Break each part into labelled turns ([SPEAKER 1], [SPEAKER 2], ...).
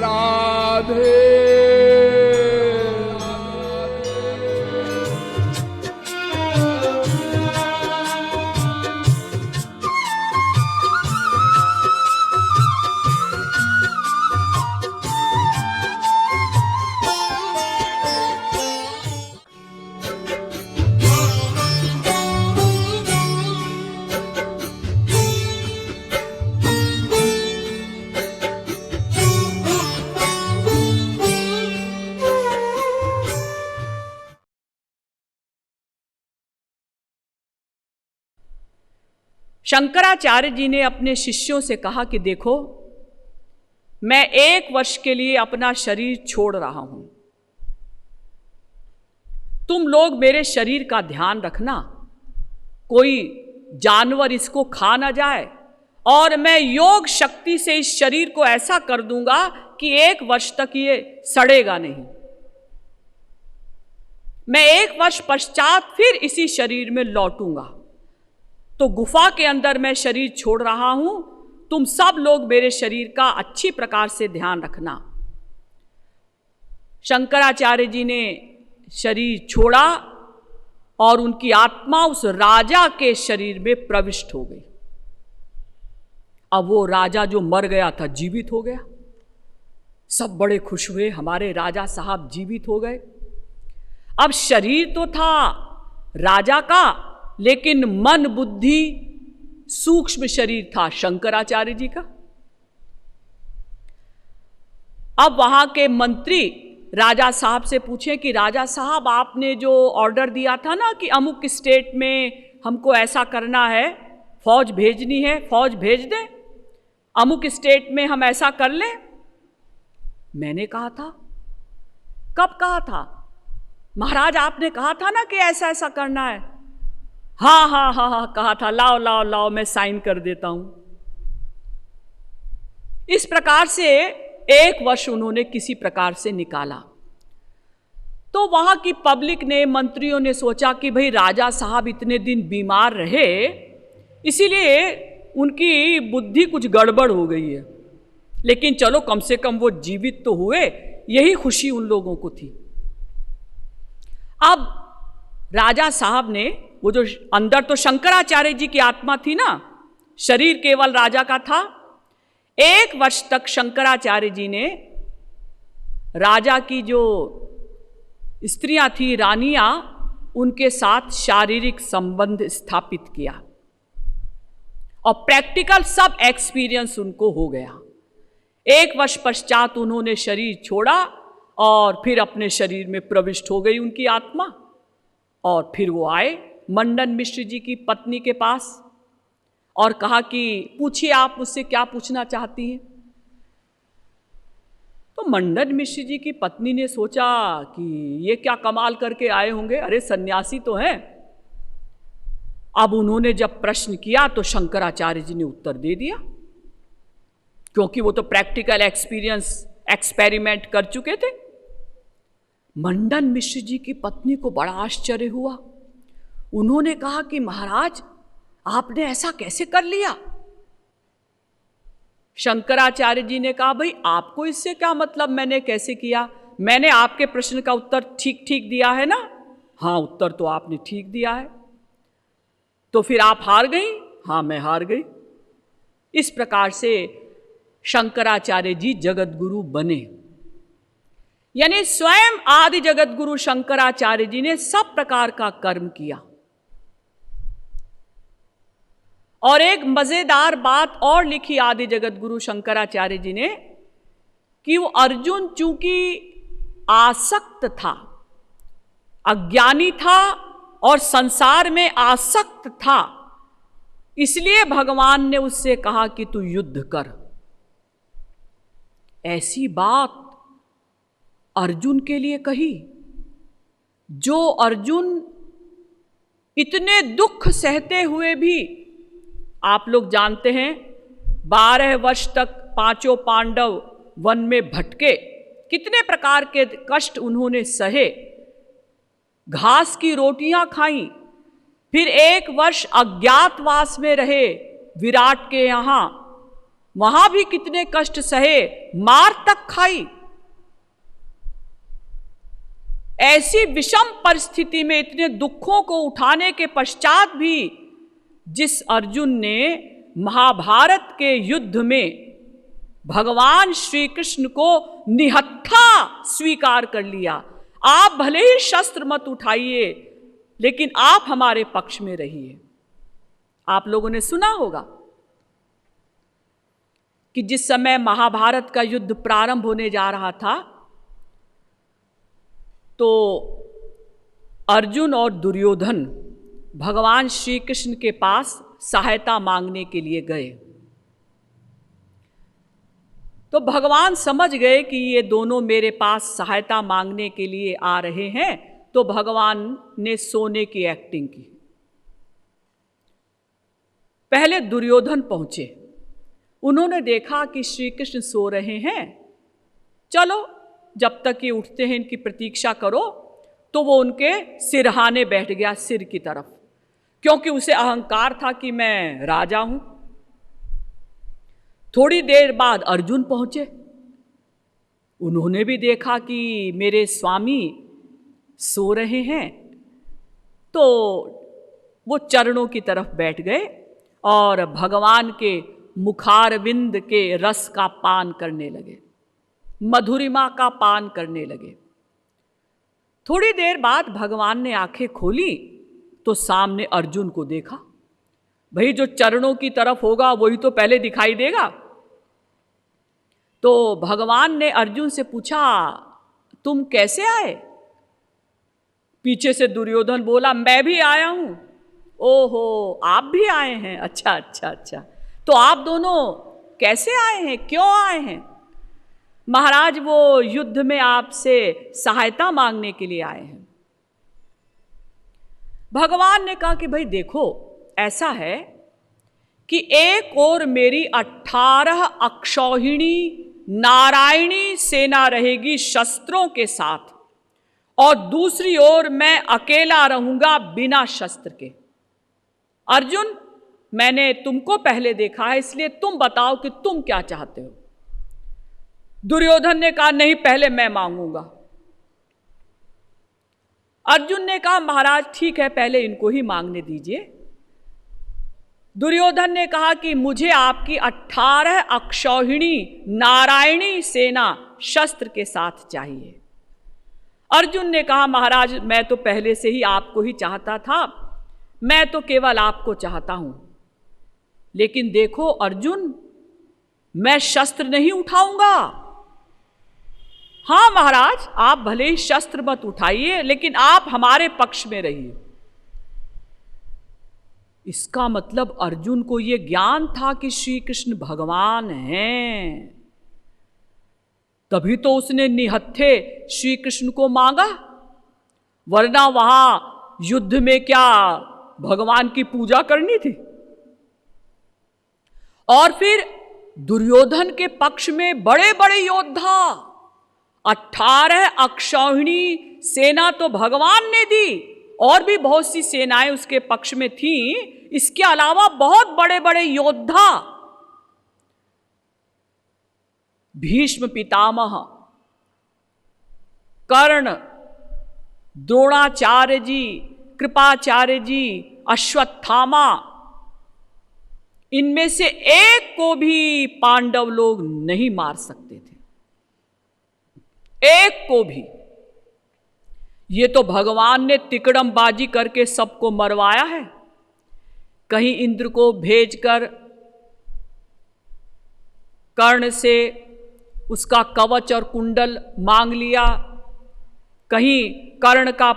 [SPEAKER 1] राधे।
[SPEAKER 2] शंकराचार्य जी ने अपने शिष्यों से कहा कि देखो, मैं 1 वर्ष के लिए अपना शरीर छोड़ रहा हूं। तुम लोग मेरे शरीर का ध्यान रखना, कोई जानवर इसको खा ना जाए, और मैं योग शक्ति से इस शरीर को ऐसा कर दूंगा कि 1 वर्ष तक ये सड़ेगा नहीं। मैं 1 वर्ष पश्चात फिर इसी शरीर में लौटूंगा। तो गुफा के अंदर मैं शरीर छोड़ रहा हूं, तुम सब लोग मेरे शरीर का अच्छी प्रकार से ध्यान रखना। शंकराचार्य जी ने शरीर छोड़ा और उनकी आत्मा उस राजा के शरीर में प्रविष्ट हो गई। अब वो राजा जो मर गया था जीवित हो गया। सब बड़े खुश हुए, हमारे राजा साहब जीवित हो गए। अब शरीर तो था राजा का, लेकिन मन बुद्धि सूक्ष्म शरीर था शंकराचार्य जी का। अब वहां के मंत्री राजा साहब से पूछे कि राजा साहब, आपने जो ऑर्डर दिया था ना कि अमुक स्टेट में हमको ऐसा करना है, फौज भेजनी है, फौज भेज दें, अमुक स्टेट में हम ऐसा कर लें। मैंने कहा था। कब कहा था? महाराज आपने कहा था ना कि ऐसा ऐसा करना है। हाँ हाँ हाँ हाँ कहा था, लाओ लाओ लाओ मैं साइन कर देता हूं। इस प्रकार से 1 वर्ष उन्होंने किसी प्रकार से निकाला। तो वहां की पब्लिक ने, मंत्रियों ने सोचा कि भाई राजा साहब इतने दिन बीमार रहे, इसीलिए उनकी बुद्धि कुछ गड़बड़ हो गई है, लेकिन चलो कम से कम वो जीवित तो हुए, यही खुशी उन लोगों को थी। अब राजा साहब ने, वो जो अंदर तो शंकराचार्य जी की आत्मा थी ना, शरीर केवल राजा का था। 1 वर्ष तक शंकराचार्य जी ने राजा की जो स्त्रियां थी, रानियां, उनके साथ शारीरिक संबंध स्थापित किया और प्रैक्टिकल सब एक्सपीरियंस उनको हो गया। 1 वर्ष पश्चात उन्होंने शरीर छोड़ा और फिर अपने शरीर में प्रविष्ट हो गई उनकी आत्मा। और फिर वो आए मंडन मिश्र जी की पत्नी के पास और कहा कि पूछिए, आप मुझसे क्या पूछना चाहती हैं। तो मंडन मिश्र जी की पत्नी ने सोचा कि ये क्या कमाल करके आए होंगे, अरे सन्यासी तो हैं। अब उन्होंने जब प्रश्न किया तो शंकराचार्य जी ने उत्तर दे दिया, क्योंकि वो तो प्रैक्टिकल एक्सपेरिमेंट कर चुके थे। मंडन मिश्र जी की पत्नी को बड़ा आश्चर्य हुआ। उन्होंने कहा कि महाराज, आपने ऐसा कैसे कर लिया? शंकराचार्य जी ने कहा, भाई आपको इससे क्या मतलब मैंने कैसे किया? मैंने आपके प्रश्न का उत्तर ठीक ठीक दिया है ना। हाँ, उत्तर तो आपने ठीक दिया है। तो फिर आप हार गई? हाँ, मैं हार गई। इस प्रकार से शंकराचार्य जी जगत गुरु बने। यानी स्वयं आदि जगत गुरु शंकराचार्य जी ने सब प्रकार का कर्म किया। और एक मजेदार बात और लिखी आदि जगत गुरु शंकराचार्य जी ने कि वो अर्जुन चूंकि आसक्त था, अज्ञानी था और संसार में आसक्त था, इसलिए भगवान ने उससे कहा कि तू युद्ध कर। ऐसी बात अर्जुन के लिए कही, जो अर्जुन इतने दुख सहते हुए भी, आप लोग जानते हैं 12 वर्ष तक 5 पांडव वन में भटके, कितने प्रकार के कष्ट उन्होंने सहे, घास की रोटियां खाई, फिर 1 वर्ष अज्ञातवास में रहे विराट के यहाँ, वहां भी कितने कष्ट सहे, मार तक खाई। ऐसी विषम परिस्थिति में इतने दुखों को उठाने के पश्चात भी जिस अर्जुन ने महाभारत के युद्ध में भगवान श्री कृष्ण को निहत्था स्वीकार कर लिया, आप भले ही शस्त्र मत उठाइए लेकिन आप हमारे पक्ष में रहिए। आप लोगों ने सुना होगा कि जिस समय महाभारत का युद्ध प्रारंभ होने जा रहा था तो अर्जुन और दुर्योधन भगवान श्री कृष्ण के पास सहायता मांगने के लिए गए। तो भगवान समझ गए कि ये दोनों मेरे पास सहायता मांगने के लिए आ रहे हैं, तो भगवान ने सोने की एक्टिंग की। पहले दुर्योधन पहुंचे, उन्होंने देखा कि श्री कृष्ण सो रहे हैं, चलो जब तक ये उठते हैं इनकी प्रतीक्षा करो। तो वो उनके सिरहाने बैठ गया, सिर की तरफ, क्योंकि उसे अहंकार था कि मैं राजा हूं। थोड़ी देर बाद अर्जुन पहुंचे, उन्होंने भी देखा कि मेरे स्वामी सो रहे हैं, तो वो चरणों की तरफ बैठ गए और भगवान के मुखारविंद के रस का पान करने लगे, मधुरिमा का पान करने लगे। थोड़ी देर बाद भगवान ने आंखें खोली तो सामने अर्जुन को देखा। भाई जो चरणों की तरफ होगा वही तो पहले दिखाई देगा। तो भगवान ने अर्जुन से पूछा, तुम कैसे आए? पीछे से दुर्योधन बोला, मैं भी आया हूं। ओहो, आप भी आए हैं, अच्छा अच्छा अच्छा, तो आप दोनों कैसे आए हैं, क्यों आए हैं? महाराज वो युद्ध में आपसे सहायता मांगने के लिए आए हैं। भगवान ने कहा कि भाई देखो, ऐसा है कि एक और मेरी 18 अक्षौहिणी नारायणी सेना रहेगी शस्त्रों के साथ, और दूसरी ओर मैं अकेला रहूंगा बिना शस्त्र के। अर्जुन, मैंने तुमको पहले देखा है, इसलिए तुम बताओ कि तुम क्या चाहते हो। दुर्योधन ने कहा, नहीं, पहले मैं मांगूंगा। अर्जुन ने कहा, महाराज ठीक है, पहले इनको ही मांगने दीजिए। दुर्योधन ने कहा कि मुझे आपकी 18 अक्षौहिणी नारायणी सेना शस्त्र के साथ चाहिए। अर्जुन ने कहा, महाराज मैं तो पहले से ही आपको ही चाहता था, मैं तो केवल आपको चाहता हूं। लेकिन देखो अर्जुन, मैं शस्त्र नहीं उठाऊंगा। हाँ महाराज, आप भले ही शस्त्र मत उठाइए, लेकिन आप हमारे पक्ष में रहिए। इसका मतलब अर्जुन को यह ज्ञान था कि श्री कृष्ण भगवान हैं, तभी तो उसने निहत्थे श्री कृष्ण को मांगा, वरना वहां युद्ध में क्या भगवान की पूजा करनी थी। और फिर दुर्योधन के पक्ष में बड़े बड़े योद्धा, 18 अक्षौहिणी सेना तो भगवान ने दी, और भी बहुत सी सेनाएं उसके पक्ष में थीं। इसके अलावा बहुत बड़े बड़े योद्धा, भीष्म पितामह, कर्ण, द्रोणाचार्य जी, कृपाचार्य जी, अश्वत्थामा, इनमें से एक को भी पांडव लोग नहीं मार सकते थे, एक को भी। ये तो भगवान ने तिकड़मबाजी करके सबको मरवाया है। कहीं इंद्र को भेजकर कर्ण से उसका कवच और कुंडल मांग लिया, कहीं कर्ण का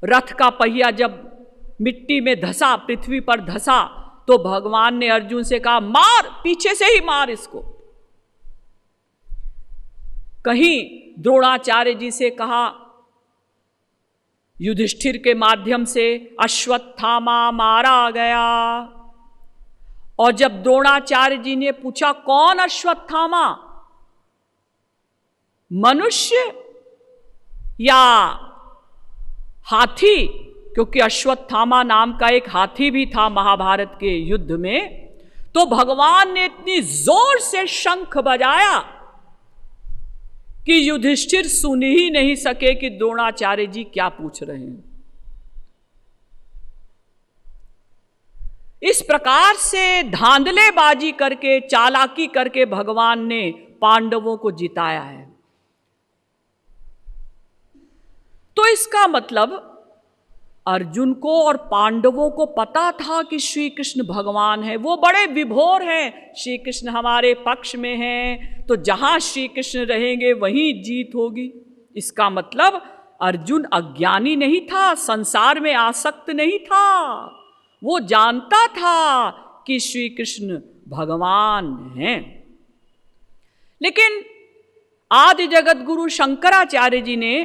[SPEAKER 2] रथ का पहिया जब मिट्टी में धंसा, पृथ्वी पर धंसा, तो भगवान ने अर्जुन से कहा, मार, पीछे से ही मार इसको। कहीं द्रोणाचार्य जी से कहा, युधिष्ठिर के माध्यम से अश्वत्थामा मारा गया। और जब द्रोणाचार्य जी ने पूछा, कौन अश्वत्थामा, मनुष्य या हाथी, क्योंकि अश्वत्थामा नाम का एक हाथी भी था महाभारत के युद्ध में, तो भगवान ने इतनी जोर से शंख बजाया कि युधिष्ठिर सुन ही नहीं सके कि द्रोणाचार्य जी क्या पूछ रहे हैं। इस प्रकार से धांधलेबाजी करके, चालाकी करके भगवान ने पांडवों को जिताया है। तो इसका मतलब अर्जुन को और पांडवों को पता था कि श्री कृष्ण भगवान है, वो बड़े विभोर हैं, श्री कृष्ण हमारे पक्ष में हैं, तो जहां श्री कृष्ण रहेंगे वहीं जीत होगी। इसका मतलब अर्जुन अज्ञानी नहीं था, संसार में आसक्त नहीं था, वो जानता था कि श्री कृष्ण भगवान हैं। लेकिन आदि जगत गुरु शंकराचार्य जी ने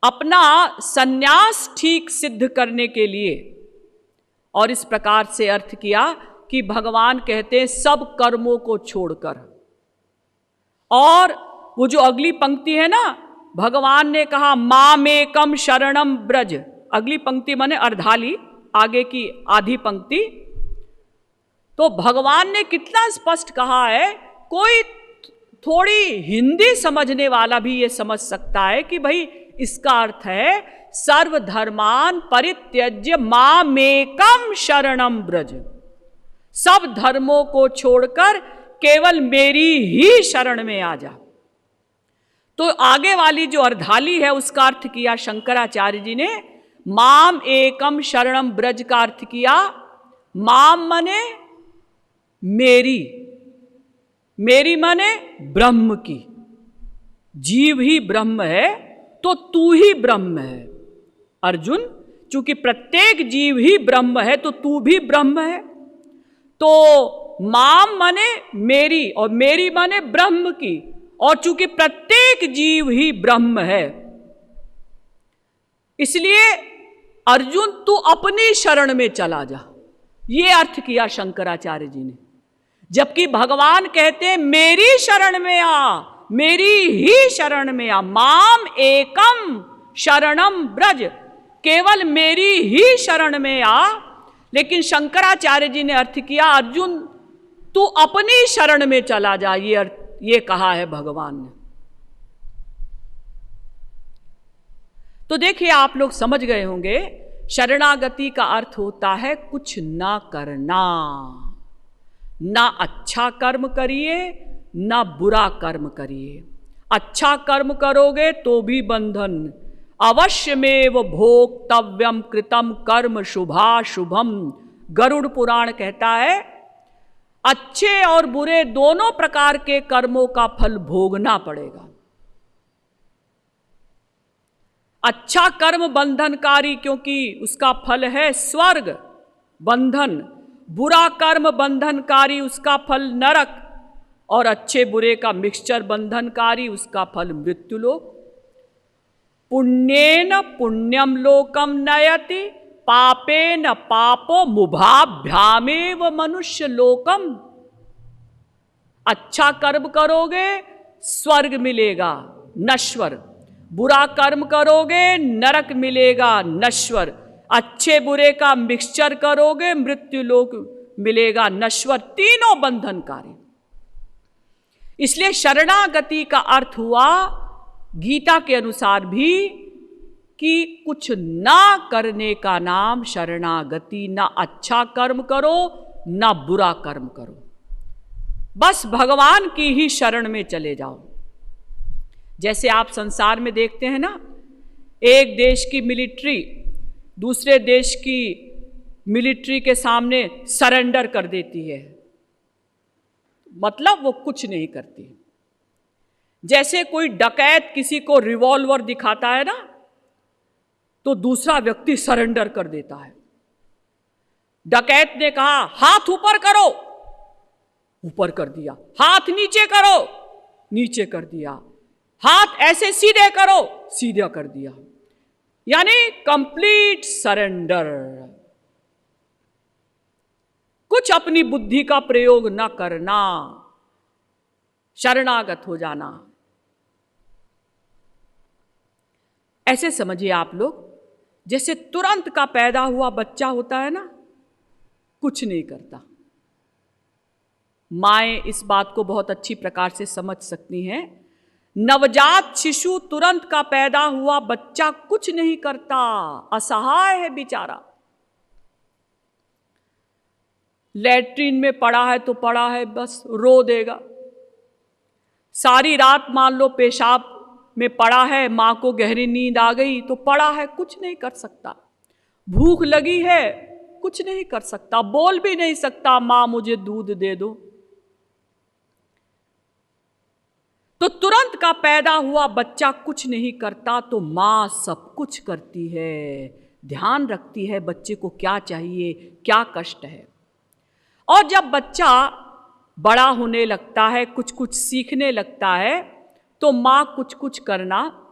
[SPEAKER 2] अपना सन्यास ठीक सिद्ध करने के लिए और इस प्रकार से अर्थ किया कि भगवान कहते हैं सब कर्मों को छोड़कर। और वो जो अगली पंक्ति है ना, भगवान ने कहा मामेकम शरणम ब्रज, अगली पंक्ति माने अर्धाली, आगे की आधी पंक्ति। तो भगवान ने कितना स्पष्ट कहा है, कोई थोड़ी हिंदी समझने वाला भी ये समझ सकता है कि भाई इसका अर्थ है सर्वधर्मान परित्यज्य मामेकम शरणम ब्रज, सब धर्मों को छोड़कर केवल मेरी ही शरण में आ जा। तो आगे वाली जो अर्धाली है उसका अर्थ किया शंकराचार्य जी ने, माम एकम शरणम ब्रज का अर्थ किया, माम मने मेरी, मेरी मने ब्रह्म की, जीव ही ब्रह्म है तो तू ही ब्रह्म है। अर्जुन, चूंकि प्रत्येक जीव ही ब्रह्म है तो तू भी ब्रह्म है। तो माम मने मेरी और मेरी मने ब्रह्म की, और चूंकि प्रत्येक जीव ही ब्रह्म है इसलिए अर्जुन तू अपनी शरण में चला जा, ये अर्थ किया शंकराचार्य जी ने। जबकि भगवान कहते हैं मेरी शरण में आ, मेरी ही शरण में आ, माम एकम शरणम ब्रज, केवल मेरी ही शरण में आ। लेकिन शंकराचार्य जी ने अर्थ किया अर्जुन तू अपनी शरण में चला जा, ये कहा है भगवान ने। तो देखिए आप लोग समझ गए होंगे, शरणागति का अर्थ होता है कुछ ना करना, ना अच्छा कर्म करिए ना बुरा कर्म करिए। अच्छा कर्म करोगे तो भी बंधन, अवश्यमेव भोक्तव्यम कृतम कर्म शुभाशुभम। गरुड़ पुराण कहता है अच्छे और बुरे दोनों प्रकार के कर्मों का फल भोगना पड़ेगा। अच्छा कर्म बंधनकारी क्योंकि उसका फल है स्वर्ग बंधन, बुरा कर्म बंधनकारी उसका फल नरक, और अच्छे बुरे का मिक्सचर बंधनकारी उसका फल मृत्युलोक। पुण्येन पुण्यम लोकम नयति पापेन पापो मुभाभ्यामेव मनुष्य लोकम। अच्छा कर्म करोगे स्वर्ग मिलेगा नश्वर, बुरा कर्म करोगे नरक मिलेगा नश्वर, अच्छे बुरे का मिक्सचर करोगे मृत्युलोक मिलेगा नश्वर, तीनों बंधनकारी। इसलिए शरणागति का अर्थ हुआ गीता के अनुसार भी कि कुछ ना करने का नाम शरणागति, ना अच्छा कर्म करो ना बुरा कर्म करो, बस भगवान की ही शरण में चले जाओ। जैसे आप संसार में देखते हैं ना, एक देश की मिलिट्री दूसरे देश की मिलिट्री के सामने सरेंडर कर देती है, मतलब वो कुछ नहीं करती। जैसे कोई डकैत किसी को रिवॉल्वर दिखाता है ना, तो दूसरा व्यक्ति सरेंडर कर देता है। डकैत ने कहा हाथ ऊपर करो, ऊपर कर दिया, हाथ नीचे करो, नीचे कर दिया, हाथ ऐसे सीधे करो, सीधा कर दिया, यानी कंप्लीट सरेंडर। कुछ अपनी बुद्धि का प्रयोग न करना, शरणागत हो जाना। ऐसे समझिए आप लोग, जैसे तुरंत का पैदा हुआ बच्चा होता है ना, कुछ नहीं करता। माएँ इस बात को बहुत अच्छी प्रकार से समझ सकती हैं। नवजात शिशु तुरंत का पैदा हुआ बच्चा कुछ नहीं करता, असहाय है बेचारा। लैट्रिन में पड़ा है तो पड़ा है, बस रो देगा। सारी रात मान लो पेशाब में पड़ा है, माँ को गहरी नींद आ गई तो पड़ा है, कुछ नहीं कर सकता। भूख लगी है, कुछ नहीं कर सकता, बोल भी नहीं सकता माँ मुझे दूध दे दो। तो तुरंत का पैदा हुआ बच्चा कुछ नहीं करता तो माँ सब कुछ करती है, ध्यान रखती है बच्चे को क्या चाहिए, क्या कष्ट है। और जब बच्चा बड़ा होने लगता है, कुछ कुछ सीखने लगता है, तो माँ कुछ कुछ करना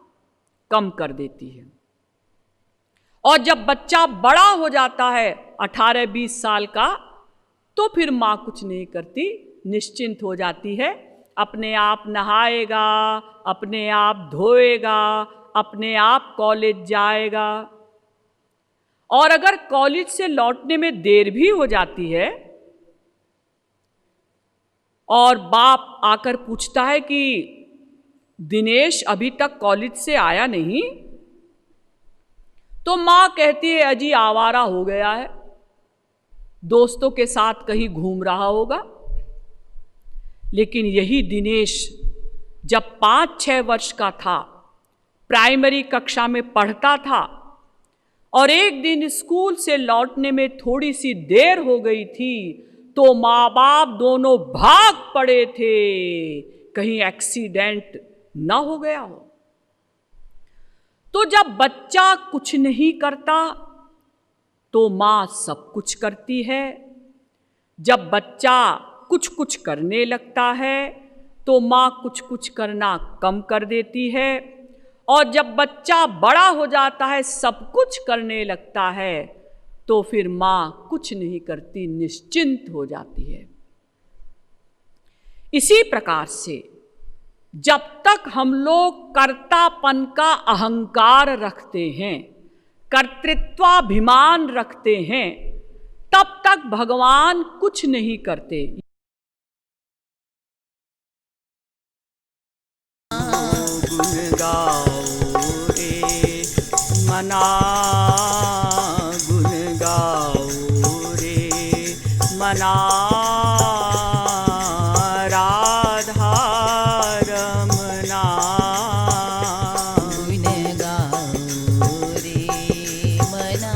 [SPEAKER 2] कम कर देती है। और जब बच्चा बड़ा हो जाता है 18-20 साल का, तो फिर माँ कुछ नहीं करती, निश्चिंत हो जाती है। अपने आप नहाएगा, अपने आप धोएगा, अपने आप कॉलेज जाएगा। और अगर कॉलेज से लौटने में देर भी हो जाती है और बाप आकर पूछता है कि दिनेश अभी तक कॉलेज से आया नहीं, तो माँ कहती है अजी आवारा हो गया है, दोस्तों के साथ कहीं घूम रहा होगा। लेकिन यही दिनेश जब 5-6 वर्ष का था, प्राइमरी कक्षा में पढ़ता था, और एक दिन स्कूल से लौटने में थोड़ी सी देर हो गई थी, तो माँ बाप दोनों भाग पड़े थे, कहीं एक्सीडेंट ना हो गया हो। तो जब बच्चा कुछ नहीं करता तो माँ सब कुछ करती है। जब बच्चा कुछ कुछ करने लगता है तो माँ कुछ कुछ करना कम कर देती है। और जब बच्चा बड़ा हो जाता है, सब कुछ करने लगता है, तो फिर माँ कुछ नहीं करती, निश्चिंत हो जाती है। इसी प्रकार से जब तक हम लोग कर्तापन का अहंकार रखते हैं, कर्तृत्वाभिमान रखते हैं, तब तक भगवान कुछ नहीं करते। गुण गाओ रे मना, गुण गाओ रे मना, राधा रमना।
[SPEAKER 1] गुण गाओ रे मना,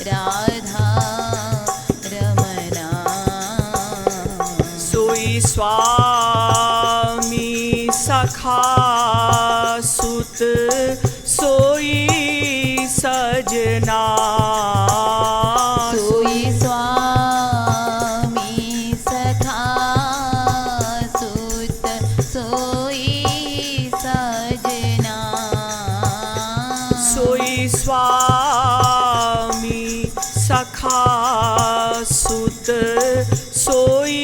[SPEAKER 1] राधा रमना।
[SPEAKER 2] सोई स्वामी सखा सुत, सोई सजना।
[SPEAKER 1] सोई स्वामी सखा सुत, सोई सजना।
[SPEAKER 2] सोई स्वामी सखा सुत, सोई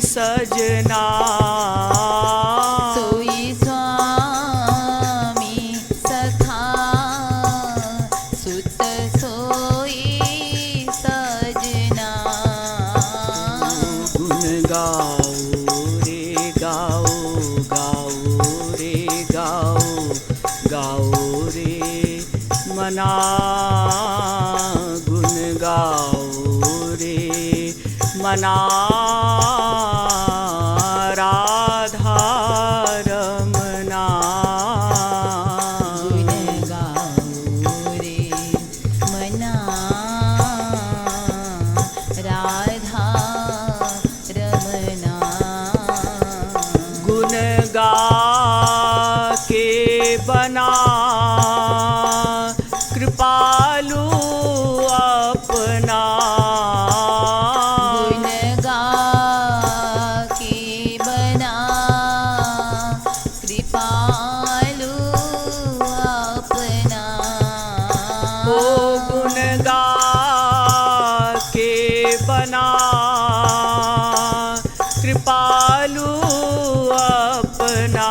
[SPEAKER 2] सजना।
[SPEAKER 1] सोई स्वामी सखा सुत, सोई सजना।
[SPEAKER 2] गुण गाओ रे गाओ, गाओ रे गाओ, गाओ रे मना। गुण गाओ रे मना, राधा रमना।
[SPEAKER 1] गुण गाओ रे मना, राधा रमना।
[SPEAKER 2] गुण गा के बना कृपालु अपना।
[SPEAKER 1] गुण गा के बना कृपालु अपना।
[SPEAKER 2] ओ गुण गा के बना कृपालु अपना।